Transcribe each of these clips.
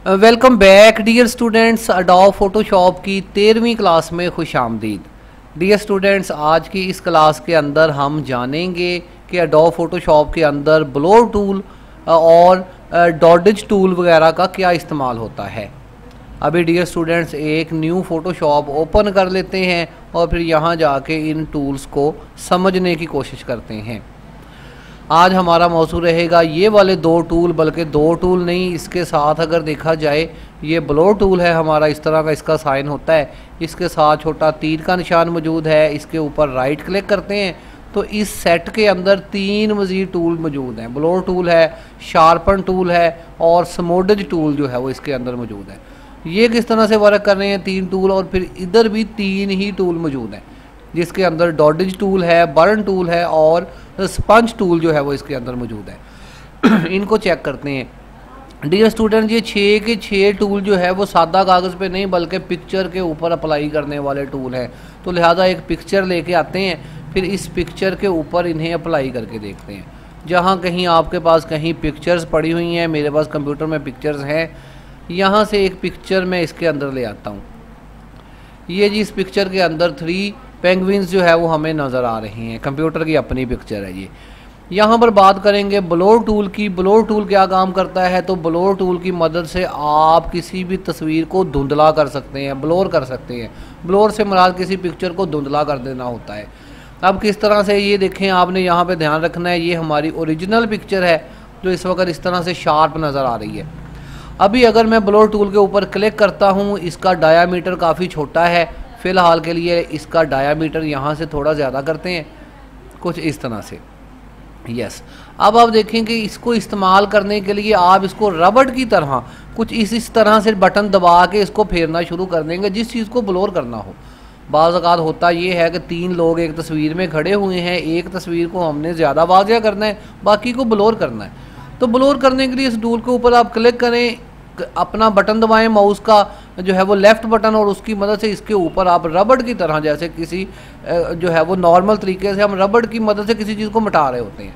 Welcome back dear students. Adobe Photoshop की 13वीं class में खुश आमदीद। डियर स्टूडेंट्स, आज की इस क्लास के अंदर हम जानेंगे कि अडोब फोटोशॉप के अंदर ब्लोर टूल और डॉडिज टूल वगैरह का क्या इस्तेमाल होता है। अभी डियर स्टूडेंट्स एक न्यू फ़ोटोशॉप ओपन कर लेते हैं और फिर यहाँ जाके इन टूल्स को समझने की कोशिश करते हैं। आज हमारा मौजू रहेगा ये वाले दो टूल, बल्कि दो टूल नहीं, इसके साथ अगर देखा जाए ये ब्लोर टूल है हमारा, इस तरह का इसका साइन होता है, इसके साथ छोटा तीर का निशान मौजूद है, इसके ऊपर राइट क्लिक करते हैं तो इस सेट के अंदर तीन मज़ीद टूल मौजूद हैं। ब्लोर टूल है, शार्पन टूल है और स्मोडेज टूल जो है वो इसके अंदर मौजूद है। ये किस तरह से वर्क कर रहे हैं तीन टूल, और फिर इधर भी तीन ही टूल मौजूद हैं जिसके अंदर डॉडिज टूल है, बर्न टूल है और स्पंज टूल जो है वो इसके अंदर मौजूद है। इनको चेक करते हैं। डियर स्टूडेंट, ये 6 के 6 टूल जो है वो सादा कागज़ पे नहीं बल्कि पिक्चर के ऊपर अप्लाई करने वाले टूल हैं। तो लिहाजा एक पिक्चर लेके आते हैं, फिर इस पिक्चर के ऊपर इन्हें अप्लाई करके देखते हैं। जहाँ कहीं आपके पास कहीं पिक्चर्स पड़ी हुई हैं, मेरे पास कंप्यूटर में पिक्चर्स हैं, यहाँ से एक पिक्चर मैं इसके अंदर ले आता हूँ। ये जी इस पिक्चर के अंदर 3 पेंगुइन्स जो है वो हमें नज़र आ रही हैं। कंप्यूटर की अपनी पिक्चर है ये। यहाँ पर बात करेंगे ब्लोर टूल की। ब्लोर टूल क्या काम करता है, तो ब्लोर टूल की मदद से आप किसी भी तस्वीर को धुंधला कर सकते हैं, ब्लोर कर सकते हैं। ब्लोर से मुराद किसी पिक्चर को धुंधला कर देना होता है। अब किस तरह से, ये देखें, आपने यहाँ पर ध्यान रखना है, ये हमारी ओरिजिनल पिक्चर है जो इस वक्त इस तरह से शार्प नज़र आ रही है। अभी अगर मैं ब्लोर टूल के ऊपर क्लिक करता हूँ, इसका डायामीटर काफ़ी छोटा है, फ़िलहाल के लिए इसका डायामीटर यहाँ से थोड़ा ज़्यादा करते हैं, कुछ इस तरह से। यस, अब आप देखें कि इसको इस्तेमाल करने के लिए आप इसको रबड़ की तरह कुछ इस तरह से बटन दबा के इसको फेरना शुरू कर देंगे जिस चीज़ को ब्लोर करना हो। बाज़ औक़ात होता ये है कि 3 लोग एक तस्वीर में खड़े हुए हैं, एक तस्वीर को हमने ज़्यादा वाज़ेह करना है, बाकी को ब्लोर करना है। तो ब्लोर करने के लिए इस टूल के ऊपर आप क्लिक करें, अपना बटन दबाएं माउस का जो है वो लेफ़्ट बटन, और उसकी मदद से इसके ऊपर आप रबड़ की तरह, जैसे किसी जो है वो नॉर्मल तरीके से हम रबड़ की मदद से किसी चीज़ को मिटा रहे होते हैं,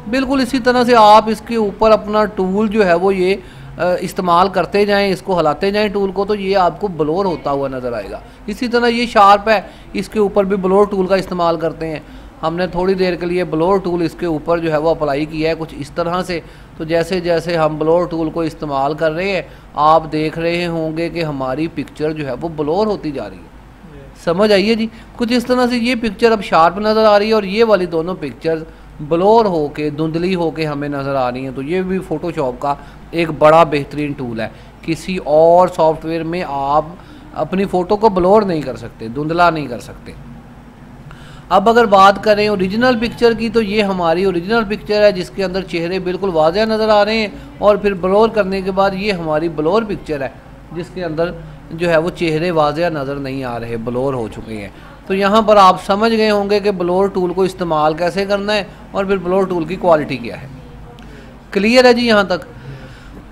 बिल्कुल इसी तरह से आप इसके ऊपर अपना टूल जो है वो ये इस्तेमाल करते जाएं, इसको हिलाते जाएं टूल को, तो ये आपको ब्लोर होता हुआ नज़र आएगा। इसी तरह ये शार्प है, इसके ऊपर भी ब्लोर टूल का इस्तेमाल करते हैं। हमने थोड़ी देर के लिए ब्लोर टूल इसके ऊपर जो है वो अप्लाई किया है कुछ इस तरह से। तो जैसे जैसे हम ब्लोर टूल को इस्तेमाल कर रहे हैं, आप देख रहे होंगे कि हमारी पिक्चर जो है वो ब्लोर होती जा रही है। समझ आइए जी, कुछ इस तरह से ये पिक्चर अब शार्प नज़र आ रही है और ये वाली दोनों पिक्चर ब्लोर होके, धुंधली होके हमें नज़र आ रही हैं। तो ये भी फ़ोटोशॉप का एक बड़ा बेहतरीन टूल है। किसी और सॉफ्टवेयर में आप अपनी फ़ोटो को ब्लोर नहीं कर सकते, धुंधला नहीं कर सकते। अब अगर बात करें ओरिजिनल पिक्चर की, तो ये हमारी ओरिजिनल पिक्चर है जिसके अंदर चेहरे बिल्कुल वाज़ेह नज़र आ रहे हैं, और फिर ब्लोर करने के बाद ये हमारी ब्लोर पिक्चर है जिसके अंदर जो है वो चेहरे वाज़ेह नज़र नहीं आ रहे, ब्लोर हो चुके हैं। तो यहाँ पर आप समझ गए होंगे कि ब्लोर टूल को इस्तेमाल कैसे करना है और फिर ब्लोर टूल की क्वालिटी क्या है। क्लियर है जी यहाँ तक?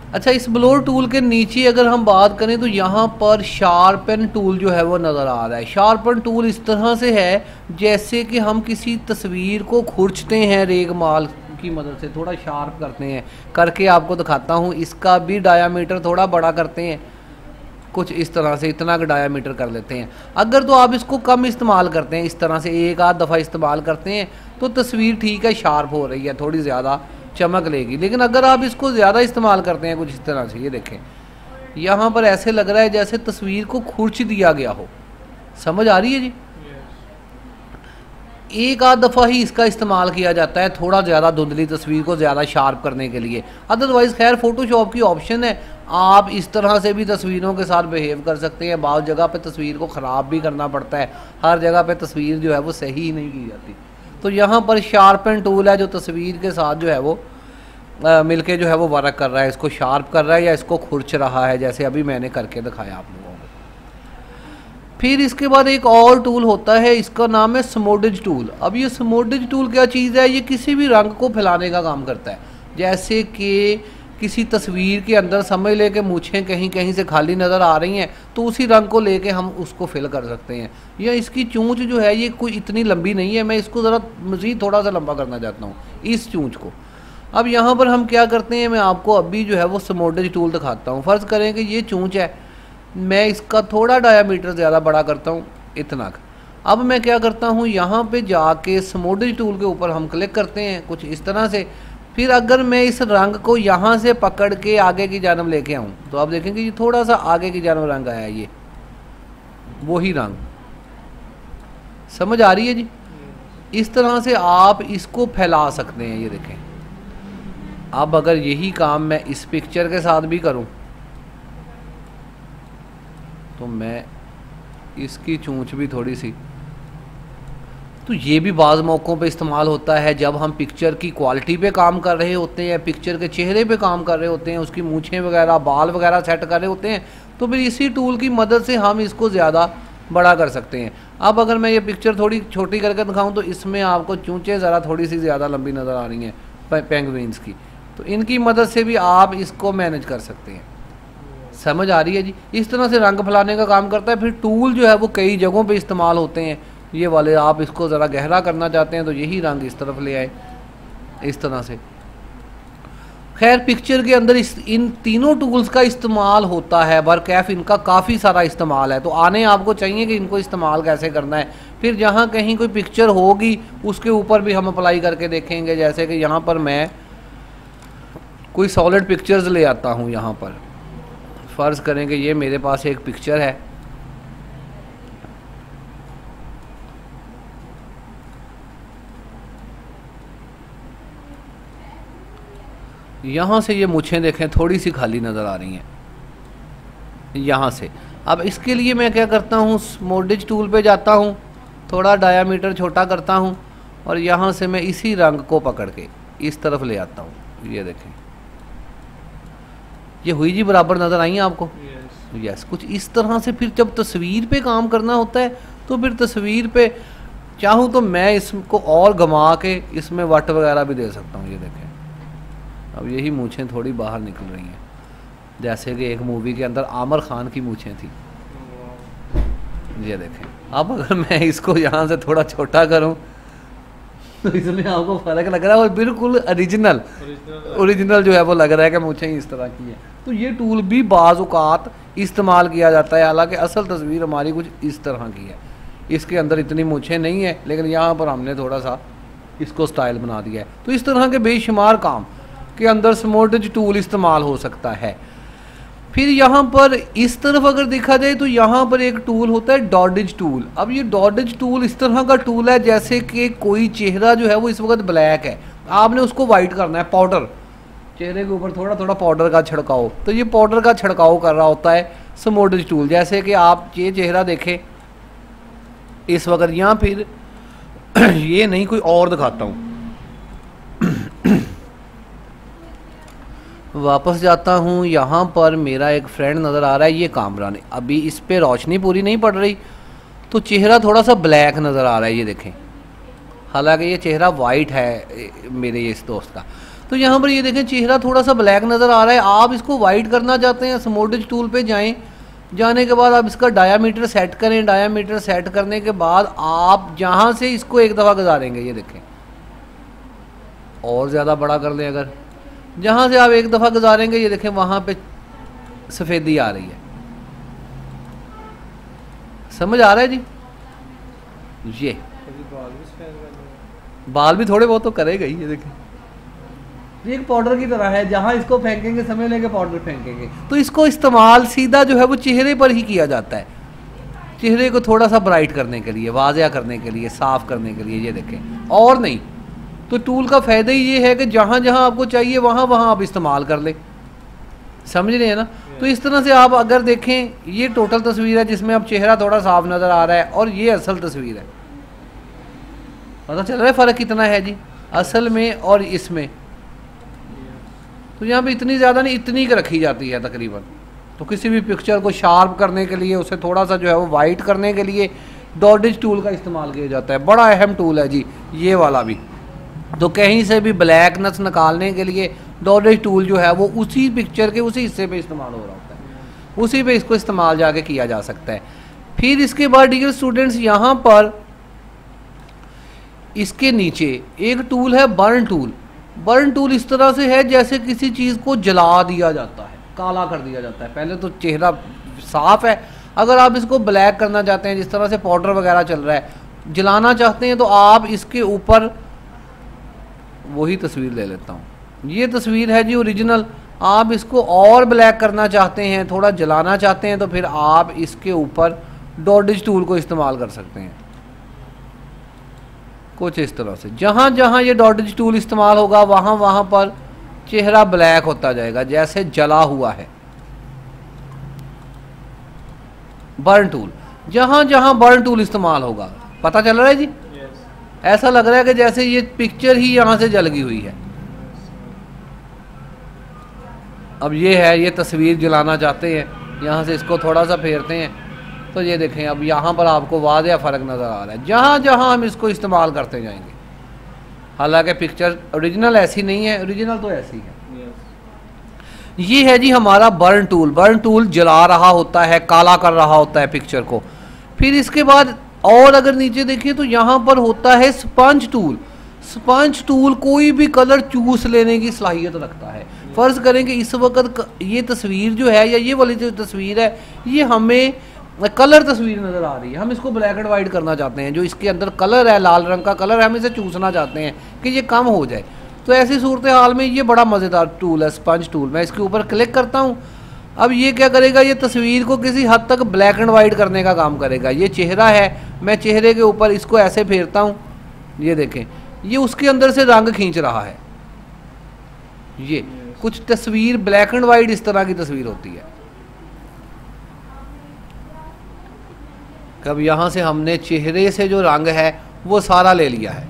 अच्छा, इस ब्लोर टूल के नीचे अगर हम बात करें तो यहाँ पर शार्पन टूल जो है वो नज़र आ रहा है। शार्पन टूल इस तरह से है जैसे कि हम किसी तस्वीर को खुरचते हैं, रेगमाल की मदद से थोड़ा शार्प करते हैं। करके आपको दिखाता हूँ, इसका भी डायामीटर थोड़ा बड़ा करते हैं, कुछ इस तरह से, इतना का डायामीटर कर लेते हैं। अगर तो आप इसको कम इस्तेमाल करते हैं, इस तरह से एक आध दफ़ा इस्तेमाल करते हैं, तो तस्वीर ठीक है, शार्प हो रही है, थोड़ी ज़्यादा चमक लेगी। लेकिन अगर आप इसको ज़्यादा इस्तेमाल करते हैं कुछ इस तरह से, ये देखें यहाँ पर ऐसे लग रहा है जैसे तस्वीर को खुरच दिया गया हो। समझ आ रही है जी? एक आध दफ़ा ही इसका इस्तेमाल किया जाता है थोड़ा ज़्यादा धुंधली तस्वीर को ज़्यादा शार्प करने के लिए। अदरवाइज़ खैर फ़ोटोशॉप की ऑप्शन है, आप इस तरह से भी तस्वीरों के साथ बिहेव कर सकते हैं। बहुत जगह पे तस्वीर को ख़राब भी करना पड़ता है, हर जगह पे तस्वीर जो है वो सही ही नहीं की जाती। तो यहाँ पर शार्पन टूल है जो तस्वीर के साथ जो है वो मिलके जो है वो वर्क कर रहा है, इसको शार्प कर रहा है या इसको खुरच रहा है, जैसे अभी मैंने करके दिखाया आप लोगों को। फिर इसके बाद एक और टूल होता है, इसका नाम है स्मोडेज टूल। अब ये स्मोडेज टूल क्या चीज़ है, ये किसी भी रंग को फैलाने का काम करता है। जैसे कि किसी तस्वीर के अंदर समझ ले कि मूछें कहीं कहीं से खाली नज़र आ रही हैं, तो उसी रंग को लेके हम उसको फिल कर सकते हैं। या इसकी चूंच जो है ये कोई इतनी लंबी नहीं है, मैं इसको ज़रा मज़ीद थोड़ा सा लंबा करना चाहता हूँ, इस चूंच को। अब यहाँ पर हम क्या करते हैं, मैं आपको अभी जो है वो स्मोडेज टूल दिखाता हूँ। फ़र्ज़ करें कि ये चूंच है, मैं इसका थोड़ा डायामीटर ज़्यादा बड़ा करता हूँ, इतना का। अब मैं क्या करता हूँ, यहाँ पे जाके स्मोडेज टूल के ऊपर हम क्लिक करते हैं कुछ इस तरह से। फिर अगर मैं इस रंग को यहाँ से पकड़ के आगे की जानब लेके आऊँ तो आप देखेंगे ये थोड़ा सा आगे की जानब रंग आया, ये वही रंग। समझ आ रही है जी? इस तरह से आप इसको फैला सकते हैं, ये देखें। अब अगर यही काम मैं इस पिक्चर के साथ भी करूं तो मैं इसकी चूंच भी थोड़ी सी, तो ये भी बाज़ मौक़ों पे इस्तेमाल होता है जब हम पिक्चर की क्वालिटी पे काम कर रहे होते हैं, पिक्चर के चेहरे पे काम कर रहे होते हैं, उसकी मूछें वगैरह बाल वगैरह सेट कर रहे होते हैं, तो फिर इसी टूल की मदद से हम इसको ज़्यादा बड़ा कर सकते हैं। अब अगर मैं ये पिक्चर थोड़ी छोटी करके दिखाऊं तो इसमें आपको चूंचें ज़रा थोड़ी सी ज़्यादा लंबी नज़र आ रही हैं पेंगुइन्स की, तो इनकी मदद से भी आप इसको मैनेज कर सकते हैं। समझ आ रही है जी? इस तरह से रंग फैलाने का काम करता है। फिर टूल जो है वो कई जगहों पे इस्तेमाल होते हैं। ये वाले आप इसको ज़रा गहरा करना चाहते हैं तो यही रंग इस तरफ ले आए, इस तरह से। खैर पिक्चर के अंदर इन तीनों टूल्स का इस्तेमाल होता है, बरकैफ इनका काफ़ी सारा इस्तेमाल है। तो आने आपको चाहिए कि इनको इस्तेमाल कैसे करना है। फिर जहाँ कहीं कोई पिक्चर होगी उसके ऊपर भी हम अप्लाई करके देखेंगे। जैसे कि यहाँ पर मैं कोई सॉलिड पिक्चर्स ले आता हूँ। यहाँ पर फ़र्ज़ करें कि ये मेरे पास एक पिक्चर है, यहाँ से ये मूछें देखें थोड़ी सी खाली नज़र आ रही हैं यहाँ से। अब इसके लिए मैं क्या करता हूँ, स्मोडेज टूल पे जाता हूँ, थोड़ा डायामीटर छोटा करता हूँ और यहाँ से मैं इसी रंग को पकड़ के इस तरफ ले आता हूँ। ये देखें, ये हुई जी बराबर नज़र आई है आपको? यस। कुछ इस तरह से फिर जब तस्वीर पे काम करना होता है तो फिर तस्वीर पे चाहूँ तो मैं इसको और घुमा के इसमें वट वगैरह भी दे सकता हूँ। ये देखें, अब यही मूछें थोड़ी बाहर निकल रही हैं, जैसे कि एक मूवी के अंदर आमिर खान की मूछें थी। ये देखें, अब अगर मैं इसको यहाँ से थोड़ा छोटा करूँ तो इसमें आपको फ़र्क लग रहा है और बिल्कुल ओरिजिनल जो है वो लग रहा है कि मूछें इस तरह की है। तो ये टूल भी बाज़ औक़ात इस्तेमाल किया जाता है। हालांकि असल तस्वीर हमारी कुछ इस तरह की है, इसके अंदर इतनी मूछें नहीं है, लेकिन यहाँ पर हमने थोड़ा सा इसको स्टाइल बना दिया है। तो इस तरह के बेशुमार काम के अंदर स्मोडेज टूल इस्तेमाल हो सकता है। फिर यहाँ पर इस तरफ अगर देखा जाए तो यहाँ पर एक टूल होता है डॉडेज टूल। अब ये डॉडेज टूल इस तरह का टूल है जैसे कि कोई चेहरा जो है वो इस वक्त ब्लैक है, आपने उसको वाइट करना है, पाउडर, चेहरे के ऊपर थोड़ा थोड़ा पाउडर का छिड़काव। तो ये पाउडर का छिड़काव कर रहा होता है स्मोडेज टूल। जैसे कि आप ये चेहरा देखें इस वक्त, या फिर ये नहीं कोई और दिखाता हूँ, वापस जाता हूँ। यहाँ पर मेरा एक फ्रेंड नज़र आ रहा है, ये कामरा ने अभी इस पर रोशनी पूरी नहीं पड़ रही तो चेहरा थोड़ा सा ब्लैक नज़र आ रहा है। ये देखें, हालांकि ये चेहरा वाइट है मेरे इस दोस्त का। तो यहाँ पर ये देखें चेहरा थोड़ा सा ब्लैक नज़र आ रहा है। आप इसको वाइट करना चाहते हैं, स्मोडेज टूल पे जाएं, जाने के बाद आप इसका डायामीटर सेट करें। डायामीटर सेट करने के बाद आप जहाँ से इसको एक दफ़ा गुजारेंगे, ये देखें, और ज़्यादा बड़ा कर लें, अगर जहाँ से आप एक दफ़ा गुजारेंगे ये देखें वहाँ पे सफ़ेदी आ रही है। समझ आ रहा है जी? ये बाल भी थोड़े बहुत तो करेगा ही। ये देखें, एक पाउडर की तरह है, जहाँ इसको फेंकेंगे समझ लेंगे पाउडर फेंकेंगे। तो इसको इस्तेमाल सीधा जो है वो चेहरे पर ही किया जाता है, चेहरे को थोड़ा सा ब्राइट करने के लिए, वाज़िया करने के लिए, साफ़ करने के लिए। ये देखें, और नहीं। तो टूल का फ़ायदा ही ये है कि जहाँ जहाँ आपको चाहिए वहाँ वहाँ आप इस्तेमाल कर लें। समझ रहे हैं ना? तो इस तरह से आप अगर देखें, ये टोटल तस्वीर है जिसमें अब चेहरा थोड़ा साफ नज़र आ रहा है और ये असल तस्वीर है। पता चल रहा है फ़र्क कितना है जी असल में और इसमें? तो यहाँ पे इतनी ज़्यादा नहीं, इतनी की रखी जाती है तकरीबन। तो किसी भी पिक्चर को शार्प करने के लिए, उसे थोड़ा सा जो है वो वाइट करने के लिए डॉडेज टूल का इस्तेमाल किया जाता है। बड़ा अहम टूल है जी ये वाला भी। तो कहीं से भी ब्लैकनेस निकालने के लिए डॉडेज टूल जो है वो उसी पिक्चर के उसी हिस्से पे इस्तेमाल हो रहा होता है, उसी पे इसको इस्तेमाल जाके किया जा सकता है। फिर इसके बाद डियर स्टूडेंट्स, यहाँ पर इसके नीचे एक टूल है बर्न टूल। बर्न टूल इस तरह से है जैसे किसी चीज़ को जला दिया जाता है, काला कर दिया जाता है। पहले तो चेहरा साफ है, अगर आप इसको ब्लैक करना चाहते हैं, जिस तरह से पाउडर वगैरह चल रहा है, जलाना चाहते हैं, तो आप इसके ऊपर वही तस्वीर ले लेता हूँ, ये तस्वीर है जी ओरिजिनल। आप इसको और ब्लैक करना चाहते हैं, थोड़ा जलाना चाहते हैं, तो फिर आप इसके ऊपर डॉडिज टूल को इस्तेमाल कर सकते हैं। कुछ इस तरह से जहाँ जहाँ ये डॉडिज टूल इस्तेमाल होगा वहाँ वहाँ पर चेहरा ब्लैक होता जाएगा, जैसे जला हुआ है। बर्न टूल, जहाँ जहाँ बर्न टूल इस्तेमाल होगा, पता चल रहा है जी? ऐसा लग रहा है कि जैसे ये पिक्चर ही यहाँ से जल गई हुई है। अब ये है, ये तस्वीर जलाना चाहते हैं, यहाँ से इसको थोड़ा सा फेरते हैं, तो ये देखें अब यहाँ पर आपको वाज़ेह फ़र्क नज़र आ रहा है जहाँ जहाँ हम इसको इस्तेमाल करते जाएंगे। हालांकि पिक्चर ओरिजिनल ऐसी नहीं है, ओरिजिनल तो ऐसी है। ये है जी हमारा बर्न टूल। बर्न टूल जला रहा होता है, काला कर रहा होता है पिक्चर को। फिर इसके बाद और अगर नीचे देखिए तो यहाँ पर होता है स्पंज टूल। स्पंज टूल कोई भी कलर चूस लेने की सलाहियत रखता है। फ़र्ज़ करें कि इस वक्त ये तस्वीर जो है या ये वाली जो तस्वीर है, ये हमें कलर तस्वीर नज़र आ रही है, हम इसको ब्लैक एंड वाइट करना चाहते हैं, जो इसके अंदर कलर है, लाल रंग का कलर है, हम इसे चूसना चाहते हैं कि ये कम हो जाए। तो ऐसी सूरत हाल में ये बड़ा मज़ेदार टूल है स्पंज टूल। मैं इसके ऊपर क्लिक करता हूँ, अब ये क्या करेगा, ये तस्वीर को किसी हद तक ब्लैक एंड वाइट करने का काम करेगा। ये चेहरा है, मैं चेहरे के ऊपर इसको ऐसे फेरता हूँ, ये देखें ये उसके अंदर से रंग खींच रहा है। ये कुछ तस्वीर ब्लैक एंड वाइट इस तरह की तस्वीर होती है। कब यहाँ से हमने चेहरे से जो रंग है वो सारा ले लिया है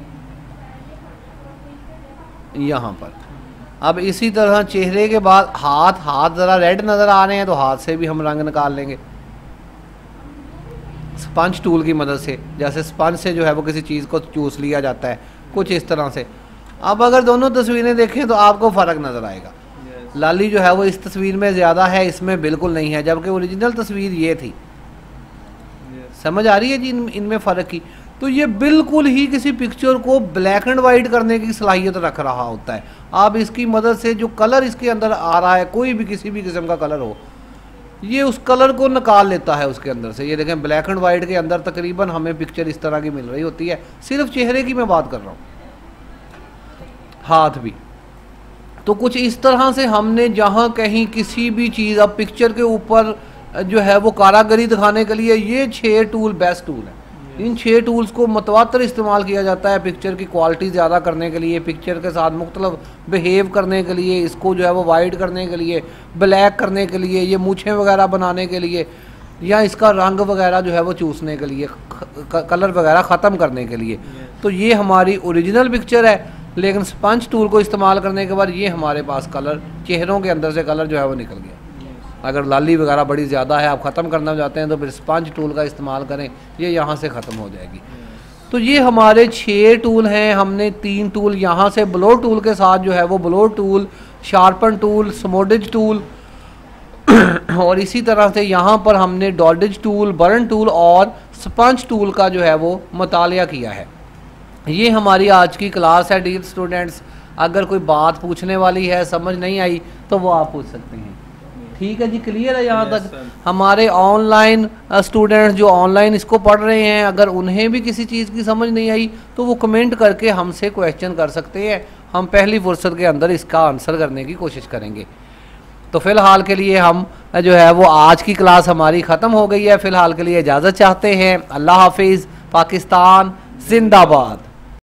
यहाँ पर। अब इसी तरह चेहरे के बाद हाथ ज़रा रेड नज़र आ रहे हैं, तो हाथ से भी हम रंग निकाल लेंगे स्पंज टूल की मदद से। जैसे स्पंज से जो है वो किसी चीज़ को चूस लिया जाता है, कुछ इस तरह से। अब अगर दोनों तस्वीरें देखें तो आपको फ़र्क नज़र आएगा। लाली जो है वो इस तस्वीर में ज़्यादा है, इसमें बिल्कुल नहीं है, जबकि ओरिजिनल तस्वीर ये थी। समझ आ रही है जी इनमें फ़र्क की? तो ये बिल्कुल ही किसी पिक्चर को ब्लैक एंड वाइट करने की सलाहियत रख रहा होता है। आप इसकी मदद से जो कलर इसके अंदर आ रहा है, कोई भी किसी भी किस्म का कलर हो, ये उस कलर को निकाल लेता है उसके अंदर से। ये देखें ब्लैक एंड वाइट के अंदर तकरीबन हमें पिक्चर इस तरह की मिल रही होती है। सिर्फ चेहरे की मैं बात कर रहा हूँ, हाथ भी। तो कुछ इस तरह से हमने जहाँ कहीं किसी भी चीज़, अब पिक्चर के ऊपर जो है वो कारागरी दिखाने के लिए ये 6 टूल बेस्ट टूल है। इन 6 टूल्स को मतवातर इस्तेमाल किया जाता है पिक्चर की क्वालिटी ज़्यादा करने के लिए, पिक्चर के साथ मुख्तलिफ बिहेव करने के लिए, इसको जो है वो वाइट करने के लिए, ब्लैक करने के लिए, ये मूछें वगैरह बनाने के लिए, या इसका रंग वगैरह जो है वो चूसने के लिए, कलर वगैरह ख़त्म करने के लिए। तो ये हमारी ओरिजिनल पिक्चर है, लेकिन स्पंज टूल को इस्तेमाल करने के बाद ये हमारे पास कलर, चेहरों के अंदर से कलर जो है वो निकल गया। अगर लाली वगैरह बड़ी ज़्यादा है, आप ख़त्म करना चाहते हैं, तो फिर स्पंज टूल का इस्तेमाल करें, ये यहाँ से ख़त्म हो जाएगी। तो ये हमारे 6 टूल हैं। हमने 3 टूल यहाँ से ब्लो टूल के साथ जो है वो blur tool, sharpen tool, smudge tool और इसी तरह से यहाँ पर हमने डॉडिज टूल, बर्न टूल और स्पंज टूल का जो है वो मुतालिया किया है। ये हमारी आज की क्लास है डियर स्टूडेंट्स। अगर कोई बात पूछने वाली है, समझ नहीं आई, तो वो आप पूछ सकते हैं। ठीक है जी, क्लियर है यहाँ तक? हमारे ऑनलाइन स्टूडेंट्स जो ऑनलाइन इसको पढ़ रहे हैं, अगर उन्हें भी किसी चीज़ की समझ नहीं आई तो वो कमेंट करके हमसे क्वेश्चन कर सकते हैं। हम पहली फुर्सत के अंदर इसका आंसर करने की कोशिश करेंगे। तो फ़िलहाल के लिए हम जो है वो आज की क्लास हमारी ख़त्म हो गई है। फ़िलहाल के लिए इजाज़त चाहते हैं। अल्लाह हाफिज़। पाकिस्तान जिंदाबाद।